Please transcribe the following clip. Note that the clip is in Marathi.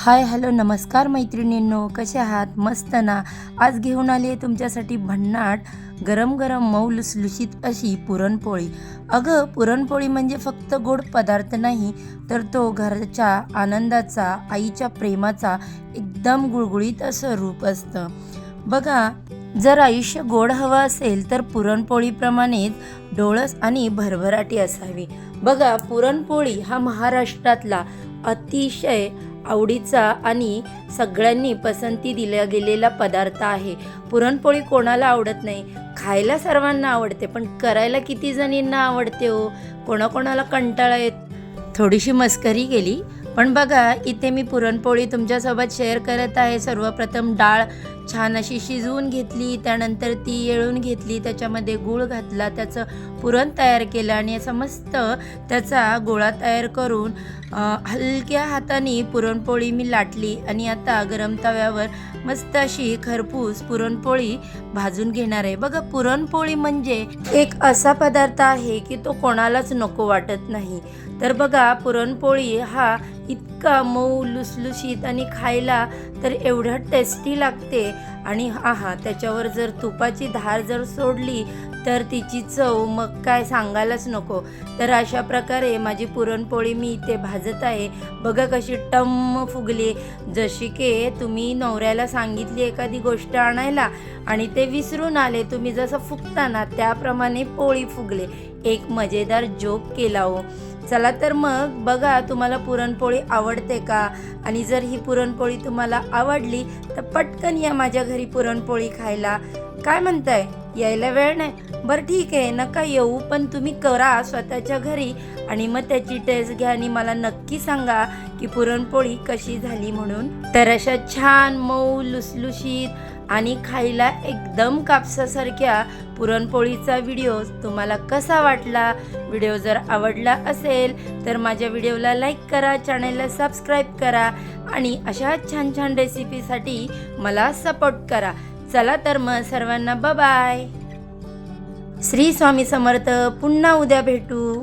हाय हॅलो नमस्कार मैत्रिणींनो, कसे आहात? मस्त ना. आज घेऊन आली आहे तुमच्यासाठी भन्नाट गरम गरम मऊ लुसलुशीत अशी पुरणपोळी. अगं, पुरणपोळी म्हणजे फक्त गोड पदार्थ नाही, तर तो घरच्या आनंदाचा, आईच्या प्रेमाचा एकदम गुळगुळीत असं रूप असतं. बघा, जर आयुष्य गोड हवं असेल तर पुरणपोळीप्रमाणेच डोळस आणि भरभराटी असावी. बघा, पुरणपोळी हा महाराष्ट्रातला अतिशय आवडीचा आणि सगळ्यांनी पसंती दिला गेलेला पदार्थ आहे. पुरणपोळी कोणाला आवडत नाही? खायला सर्वांना आवडते, पण करायला किती जणींना आवडते हो? कोणाकोणाला कंटाळा येत. थोडीशी मस्करी केली, पण बघा, इथे मी पुरणपोळी तुमच्यासोबत शेअर करत आहे. सर्वप्रथम डाळ छान अशी शिजवून घेतली, त्यानंतर ती येळून घेतली, त्याच्यामध्ये गूळ घातला, त्याचं पुरण तयार केलं आणि असं मस्त त्याचा गोळा तयार करून हलक्या हाताने पुरणपोळी मी लाटली आणि आता गरम तव्यावर मस्त अशी खरपूस पुरणपोळी भाजून घेणार आहे. बघा, पुरणपोळी म्हणजे एक असा पदार्थ आहे की तो कोणालाच नको वाटत नाही. तर बघा, पुरणपोळी हा इतका मऊ लुसलुशीत आणि खायला तर एवढा टेस्टी लागते. आणि त्याच्यावर जर तुपाची धार जर सोडली तर तिची चव मग काय सांगायलाच नको. तर अशा प्रकारे माझी पुरणपोळी मी इथे भाजत आहे. बघा कशी टम्म फुगली, जशी की तुम्ही नवऱ्याला सांगितली एखादी गोष्ट आणायला आणि ते विसरून आले, तुम्ही जसं फुगता ना त्याप्रमाणे पोळी फुगले. एक मजेदार जोक केला हो. चला तर मग बघा, तुम्हाला पुरणपोळी आवडते का? आणि जर ही पुरणपोळी तुम्हाला आवडली तर पटकन या माझ्या घरी पुरणपोळी खायला. काय म्हणताय? यायला वेळ नाही? बरं ठीक आहे, नका येऊ, पण तुम्ही करा स्वतःच्या घरी आणि मग त्याची टेस्ट घ्या आणि मला नक्की सांगा की पुरणपोळी कशी झाली म्हणून. तर अशा छान मऊ लुसलुशीत आणि खायला एकदम कापसासारख्या पुरणपोळीचा व्हिडिओ तुम्हाला कसा वाटला? व्हिडिओ जर आवडला असेल तर माझ्या व्हिडिओला लाईक करा, चॅनलला सबस्क्राईब करा आणि अशा छान छान रेसिपीसाठी मला सपोर्ट करा. चला तर मग सर्वांना बाय. श्री स्वामी समर्थ. पुन्हा उद्या भेटू.